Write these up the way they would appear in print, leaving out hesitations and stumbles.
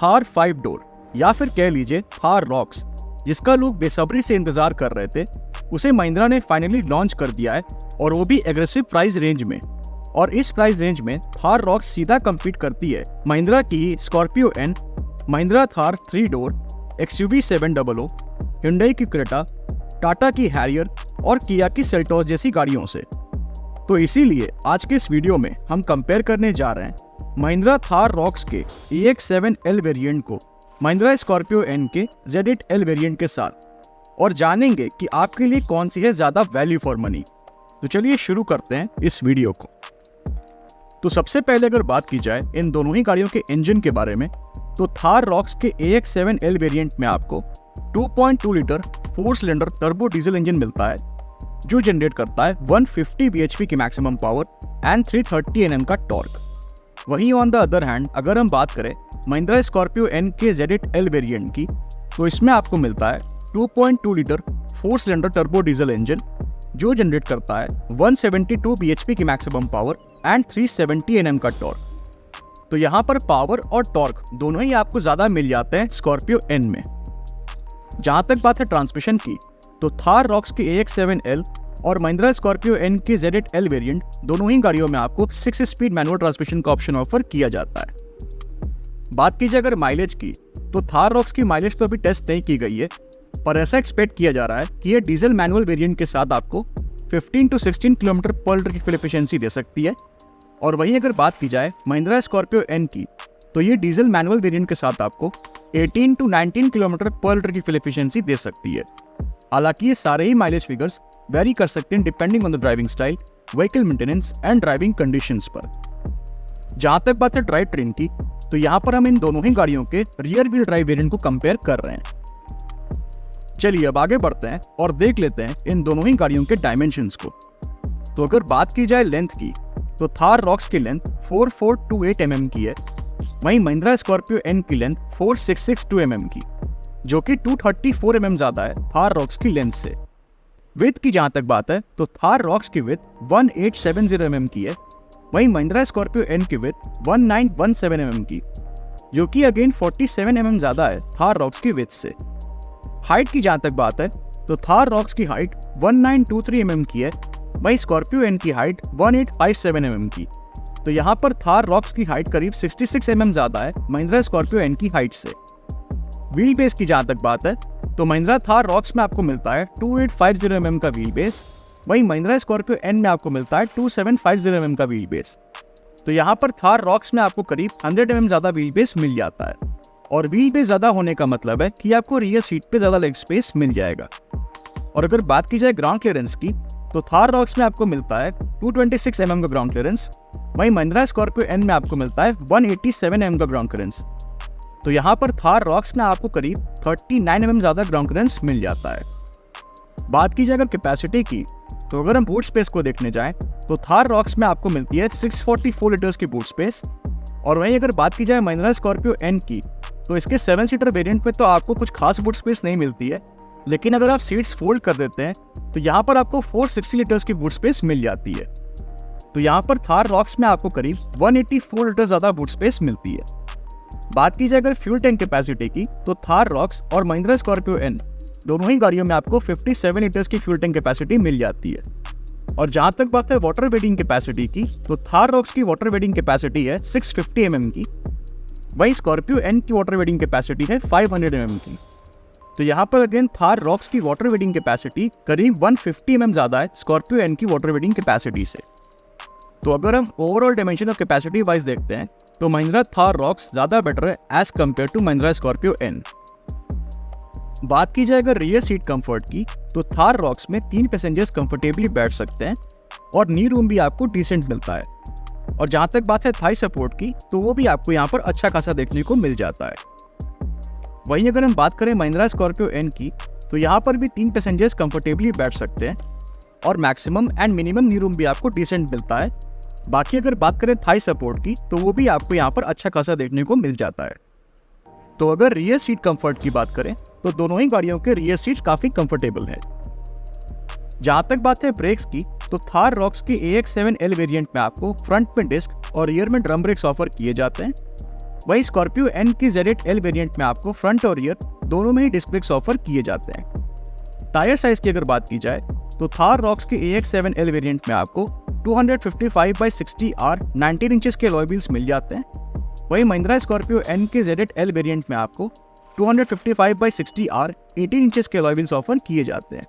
Thar 5 door या फिर कह लीजिए थार रॉक्स, जिसका लोग बेसब्री से इंतजार कर रहे थे, उसे महिंद्रा ने फाइनली लॉन्च कर दिया है और वो भी एग्रेसिव प्राइस रेंज में। और इस प्राइस रेंज में थार रॉक्स सीधा कम्पीट करती है महिंद्रा की ही Scorpio N, Mahindra Thar 3 door, XUV 700, Hyundai की क्रेटा, टाटा की हैरियर और किया की सेल्टोस जैसी गाड़ियों से। तो इसीलिए आज के इस वीडियो में हम कंपेयर करने जा रहे हैं महिंद्रा थार रॉक्स के EX7L वेरिएंट को महिंद्रा स्कॉर्पियो एन के Z8L वेरिएंट के साथ, और जानेंगे कि आपके लिए कौन सी है ज्यादा वैल्यू फॉर मनी। तो चलिए शुरू करते हैं इस वीडियो को। तो सबसे पहले अगर बात की जाए इन दोनों ही गाड़ियों के इंजन के बारे में, तो थार रॉक्स के AX7L वेरिएंट में आपको 2.2 litre 4 cylinder turbo diesel engine मिलता है, जो जनरेट करता है 150 bhp की मैक्सिमम पावर एंड 330 Nm का टॉर्क। वहीं ऑन द अदर हैंड अगर हम बात करें महिंद्रा स्कॉर्पियो एन के Z8L वेरिएंट की, तो इसमें आपको मिलता है 2.2 litre 4 cylinder turbo diesel engine, जो जनरेट करता है 172 bhp की मैक्सिमम पावर एंड 370 Nm का टॉर्क। तो यहाँ पर पावर और टॉर्क दोनों ही आपको ज्यादा मिल जाते हैं स्कॉर्पियो एन में। जहां तक बात है ट्रांसमिशन की, तो थार रॉक्स के AX7L और महिंद्रा स्कॉर्पियो एन के Z8L वेरिएंट दोनों ही गाड़ियों में आपको 6 स्पीड मैनुअल ट्रांसमिशन का ऑप्शन ऑफर किया जाता है। बात कीजिए अगर माइलेज की, तो थार रॉक्स की माइलेज तो अभी टेस्ट नहीं की गई है, पर ऐसा एक्सपेक्ट किया जा रहा है कि ये डीजल मैनुअल वेरिएंट के साथ आपको 15 to 16 किलोमीटर पर लीटर की फ्यूल एफिशिएंसी दे सकती है। और वहीं अगर बात की जाए महिंद्रा स्कॉर्पियो एन की, तो ये डीजल मैनुअल वेरिएंट के साथ आपको 18 to 19 किलोमीटर पर लीटर की फ्यूल एफिशिएंसी दे सकती है। हालांकि ये सारे ही माइलेज फिगर्स वेरी कर सकते हैं depending on the driving style, vehicle maintenance and driving conditions पर। जहां तक बात है ड्राइव ट्रेन की, तो यहाँ पर हम इन दोनों ही गाड़ियों के रियर व्हील ड्राइव वेरिएंट को कंपेयर कर रहे हैं। चलिए अब आगे बढ़ते हैं और देख लेते हैं इन दोनों ही गाड़ियों के डायमेंशंस को। तो अगर बात की जाए लेंथ की, तो थार रॉक्स की लेंथ 4428 mm की है, वहीं महिंद्रा स्कॉर्पियो एन की लेंथ 4662 mm की, जो कि 234 mm ज्यादा है थार रॉक्स की लेंथ से। विड्थ की जहां तक बात है, तो थार रॉक्स की विड्थ 1870 mm की है, वहीं महिंद्रा स्कॉर्पियो एन की विड्थ 1917 mm की, जो कि अगेन 47 mm ज्यादा है थार रॉक्स की विड्थ से। हाइट की जहां तक बात है, तो थार रॉक्स की हाइट 1923 mm की है, वहीं स्कॉर्पियो एन की हाइट 1857 mm की। तो यहाँ पर थार रॉक्स की हाइट करीब 66 mm ज्यादा है महिंद्रा स्कॉर्पियो एन की हाइट से। व्हील बेस की जहां तक बात है, तो महिंद्रा थार रॉक्स में आपको मिलता है 2850 mm का व्हील बेस, वहीं महिंद्रा स्कॉर्पियो एन में आपको मिलता है 2750 mm का व्हील बेस। तो यहाँ पर थार रॉक्स में आपको करीब 100 mm ज्यादा व्हील बेस मिल जाता है, और व्हील बेस ज्यादा होने का मतलब है कि आपको रियर सीट पे ज्यादा लेग स्पेस मिल जाएगा। और अगर बात की जाए ग्राउंड क्लियरेंस की, तो थार रॉक्स में आपको मिलता है 226 mm का ग्राउंड क्लियरेंस, वहीं महिंद्रा स्कॉर्पियो एन में आपको मिलता है 187 mm का ग्राउंड क्लियरेंस। तो यहाँ पर थार रॉक्स में आपको करीब 39 mm ज्यादा ग्राउंड क्लियरेंस मिल जाता है। बात की जाए अगर कैपेसिटी की, तो अगर हम बूट स्पेस को देखने जाएं, तो थार रॉक्स में आपको मिलती है 644 लीटर्स की बूट स्पेस। और वहीं अगर बात की जाए महिंद्रा स्कॉर्पियो एन की, तो इसके 7 सीटर वेरिएंट पे तो आपको कुछ खास बूट स्पेस नहीं मिलती है, लेकिन अगर आप सीट्स फोल्ड कर देते हैं, तो यहाँ पर आपको 460 लीटर्स की बूट स्पेस मिल जाती है। तो यहाँ पर थार रॉक्स में आपको करीब 184 लीटर ज्यादा बूट स्पेस मिलती है। बात की जाए अगर फ्यूल टैंक कैपेसिटी की, तो थार रॉक्स और महिंद्रा स्कॉर्पियो एन दोनों ही गाड़ियों में आपको 57 लीटर्स की फ्यूल टैंक कैपेसिटी मिल जाती है। और जहां तक बात है वाटर वेटिंग कैपेसिटी की, तो थार रॉक्स की वाटर वेटिंग कैपेसिटी है 650 mm की, वहीं स्कॉर्पियो एन की वाटर वेटिंग कैपेसिटी है 500 mm की। तो यहाँ पर अगेन थार रॉक्स की वाटर वेटिंग कैपेसिटी करीब 150 mm ज्यादा है स्कॉर्पियो एन की वाटर वेटिंग कैपेसिटी से। तो अगर हम overall dimension of capacity wise देखते हैं, तो महिंद्रा थार रॉक्स ज्यादा बेटर है as compared to Mahindra Scorpio N. बात की जाए अगर रियर सीट कंफर्ट की, तो थार रॉक्स में 3 पैसेंजर्स कंफर्टेबली बैठ सकते हैं और नी रूम भी आपको डिसेंट मिलता है। और जहां तक बात है थाई सपोर्ट की, तो वो भी आपको यहाँ पर अच्छा खासा देखने को मिल जाता है। वहीं अगर हम बात करें महिंद्रा स्कॉर्पियो एन की, तो यहाँ पर भी 3 पैसेंजर्स कंफर्टेबली बैठ सकते हैं और maximum and minimum knee room भी आपको डिसेंट मिलता है। बाकी अगर बात करें थाई सपोर्ट की, तो वो भी आपको यहाँ पर अच्छा खासा देखने को मिल जाता है। तो अगर रियर सीट कंफर्ट की बात करें, तो दोनों ही गाड़ियों के रियर सीट्स काफी कंफर्टेबल है। जहां तक बात है ब्रेक्स की, तो थार रॉक्स के AX7L वेरिएंट में आपको फ्रंट में डिस्क और रियर में ड्रम ब्रेक्स ऑफर किए जाते हैं, वही स्कॉर्पियो एन की ZL वेरिएंट में आपको फ्रंट और रियर दोनों में ही डिस्क ब्रेक्स ऑफर किए जाते हैं। टायर साइज की अगर बात की जाए तो थार रॉक्स के AX7L वेरिएंट में आपको 255/60R 19 इंचेस के अलॉय व्हील्स मिल जाते हैं। वहीं महिंद्रा स्कॉर्पियो एन के ZL वेरिएंट में आपको 255/60R 18 इंचेस के अलॉय व्हील्स ऑफर किए जाते हैं।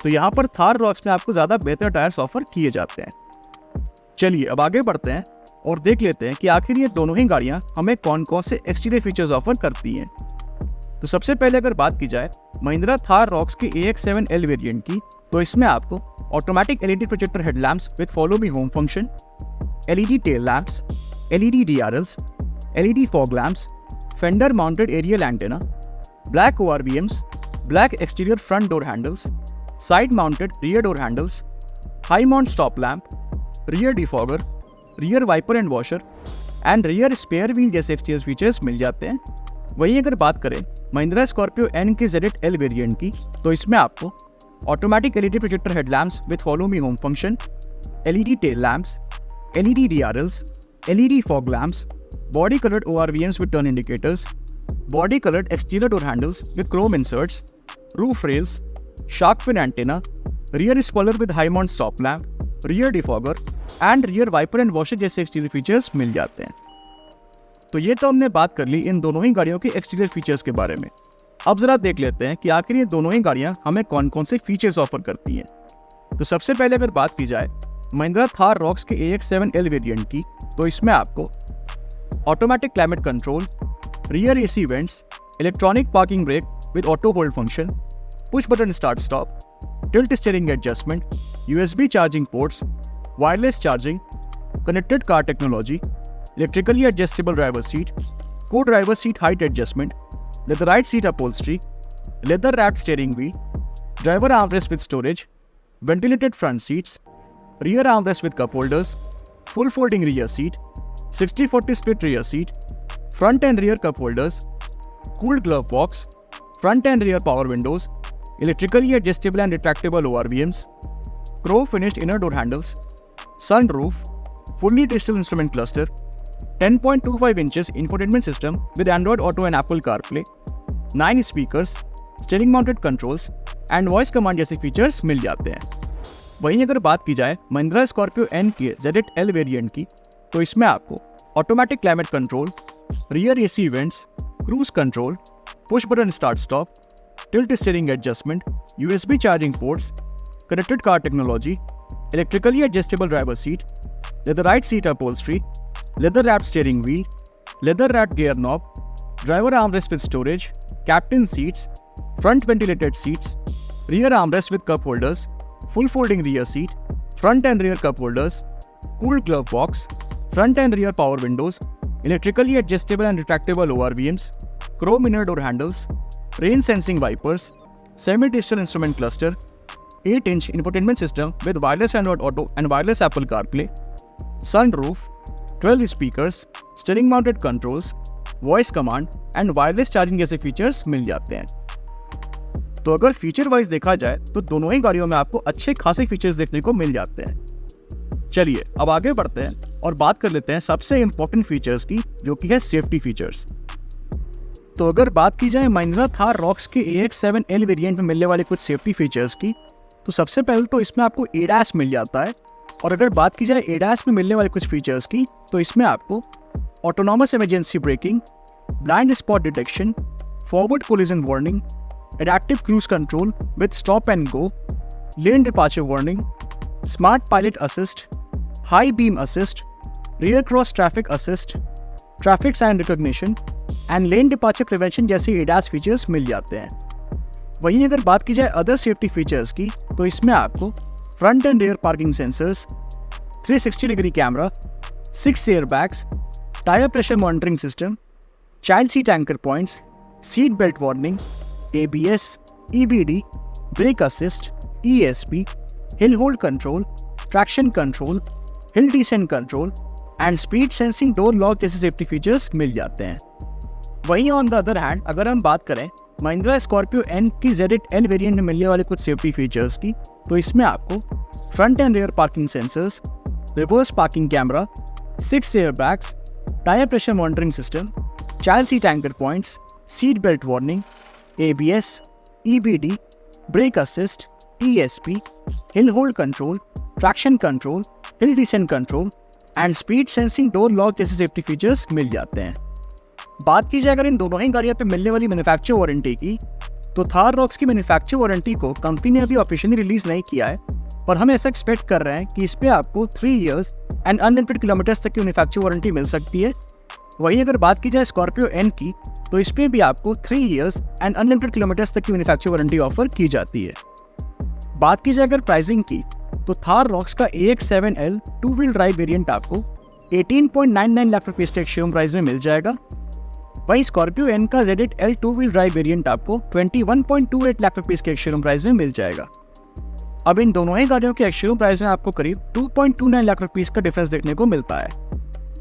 तो यहाँ पर थार रॉक्स में आपको ज़्यादा बेहतर टायर्स ऑफर किए जाते हैं। चलिए अब आगे बढ़ते हैं और देख लेते हैं कि आखिर ये दोनों ही गाड़ियाँ हमें कौन कौन से एक्सटीरियर फीचर्स ऑफर करती हैं। तो सबसे पहले अगर बात की जाए महिंद्रा थार रॉक्स के AX7L वेरिएंट की, तो इसमें आपको automatic LED projector headlamps with follow me home function, LED tail lamps, LED DRLs, LED fog lamps, fender mounted aerial antenna, black ORVMs, black exterior front door handles, side mounted rear door handles, high mount stop lamp, rear defogger, rear wiper and washer and rear spare wheel जैसे exterior features मिल जाते हैं। वहीं अगर बात करें Mahindra Scorpio N के ZL variant की, तो इसमें आपको automatic LED projector headlamps with follow me home function, LED tail lamps, LED DRLs, LED fog lamps, body coloured ORVMs with turn indicators, body colored exterior door handles with chrome inserts, roof rails, shark fin antenna, rear spoiler with high mount stop lamp, rear defogger and rear wiper and washer जैसे exterior features मिल जाते हैं। तो ये तो हमने बात कर ली इन दोनों ही गाड़ियों के एक्सटीरियर फीचर्स के बारे में। अब जरा देख लेते हैं कि आखिर ये दोनों ही गाड़ियाँ हमें कौन कौन से फीचर्स ऑफर करती हैं। तो सबसे पहले अगर बात की जाए महिंद्रा थार रॉक्स के AX7L वेरिएंट की, तो इसमें आपको automatic climate control, rear AC vents, electronic parking brake with auto hold function, push button start stop, tilt steering adjustment, USB charging ports, wireless charging, connected car technology, electrically adjustable driver seat, co driver seat height adjustment, leatherette seat upholstery, leather wrapped steering wheel, driver armrest with storage, ventilated front seats, rear armrest with cup holders, full folding rear seat, 60/40 split rear seat, front and rear cup holders, cooled glove box, front and rear power windows, electrically adjustable and retractable ORVMs, chrome finished inner door handles, sunroof, fully digital instrument cluster, 10.25 inches infotainment system with Android Auto and Apple CarPlay, 9 speakers, steering mounted controls and voice command जैसे features मिल जाते हैं। वहीं अगर बात की जाए Mahindra Scorpio N के ZL वेरिएंट की, तो इसमें आपको automatic climate control, rear AC vents, cruise control, push button start stop, tilt steering adjustment, USB charging ports, connected car technology, electrically adjustable driver seat, leatherette seat upholstery, leather wrapped steering wheel, leather wrapped gear knob, driver armrest with storage, captain seats, front ventilated seats, rear armrest with cup holders, full folding rear seat, front end rear cup holders, cooled glove box, front and rear power windows, electrically adjustable and retractable ORVMs, chrome inner door handles, rain sensing wipers, semi-digital instrument cluster, 8-inch infotainment system with wireless Android Auto and wireless Apple CarPlay, sunroof, 12 speakers, steering mounted controls, voice command and wireless charging जैसे features मिल जाते हैं। तो अगर feature wise देखा जाए तो दोनों ही गाड़ियों में आपको अच्छे खासे फीचर्स देखने को मिल जाते हैं। चलिए अब आगे बढ़ते हैं और बात कर लेते हैं सबसे इंपॉर्टेंट फीचर्स की, जो कि है सेफ्टी फीचर्स। तो अगर बात की जाए महिंद्रा थार रॉक्स के AX7L वेरिएंट में मिलने वाले कुछ सेफ्टी फीचर्स की, तो सबसे पहले तो इसमें आपको ADAS मिल जाता है। और अगर बात की जाए ADAS में मिलने वाले कुछ फीचर्स की, तो इसमें आपको autonomous emergency braking, blind spot detection, forward collision warning, adaptive cruise control with stop and go, lane departure warning, smart pilot assist, high beam assist, rear cross traffic assist, traffic sign recognition and lane departure prevention जैसे ADAS features मिल जाते हैं। वहीं अगर बात की जाए other safety features की, तो इसमें आपको front end rear parking sensors, 360 degree camera, 6 air bags, tyre pressure monitoring system, child seat anchor points, seat belt warning, ABS, EBD, brake assist, ESP, hill hold control, traction control, hill descent control and speed sensing door lock जैसे safety features मिल जाते हैं। वहीं on the other hand अगर हम बात करें Mahindra Scorpio N की ZL वेरिएंट में मिलने वाले कुछ सेफ्टी फीचर्स की, तो इसमें आपको front end rear parking sensors, reverse parking camera, 6 air bags, tyre pressure monitoring system, child seat anchor points, seat belt warning, ABS, EBD, brake assist, ESP, hill hold control, traction control, hill descent control and speed sensing door lock जैसे safety features मिल जाते हैं। बात की जाए अगर इन दोनों ही गाड़ियों पे मिलने वाली मैन्युफैक्चर वारंटी की, तो थार रॉक्स की मैन्युफैक्चर वारंटी को कंपनी ने अभी ऑफिशियली रिलीज नहीं किया है, पर हम ऐसा एक्सपेक्ट कर रहे हैं कि इस पे आपको 3 इयर्स एंड अनलिमिटेड किलोमीटर्स तक की मैन्युफैक्चर वारंटी मिल सकती है। वहीं अगर बात की जाए स्कॉर्पियो एन की, तो इस पे भी आपको 3 इयर्स एंड अनलिमिटेड किलोमीटर्स तक की मैन्युफैक्चर वारंटी ऑफर की जाती है। बात की जाए अगर प्राइसिंग की, तो थार रॉक्स का AX7L 2 व्हील ड्राइव वेरिएंट आपको 18.99 लाख रुपीस के शोरूम प्राइस में मिल जाएगा। वहीं स्कॉर्पियो एन का Z8L 2 व्हील ड्राइव वेरिएंट आपको 21.28 लाख रुपीस के शोरूम प्राइस में मिल जाएगा। अब इन दोनों ही गाड़ियों के शोरूम प्राइस में आपको करीब 2.29 लाख रुपीस का डिफरेंस देखने को मिलता है।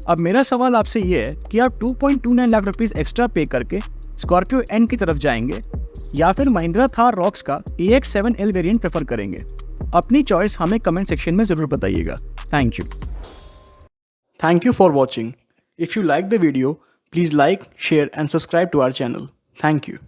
अब मेरा सवाल आपसे ये है कि आप 2.29 लाख रुपीस एक्स्ट्रा पे करके स्कॉर्पियो एन की तरफ जाएंगे या फिर महिंद्रा थार रॉक्स का AX7L वेरिएंट प्रेफर करेंगे? अपनी चॉइस हमें कमेंट सेक्शन में ज़रूर बताइएगा। Thank you. Thank you for watching. If you like the video, please like, share and subscribe to our channel. Thank you.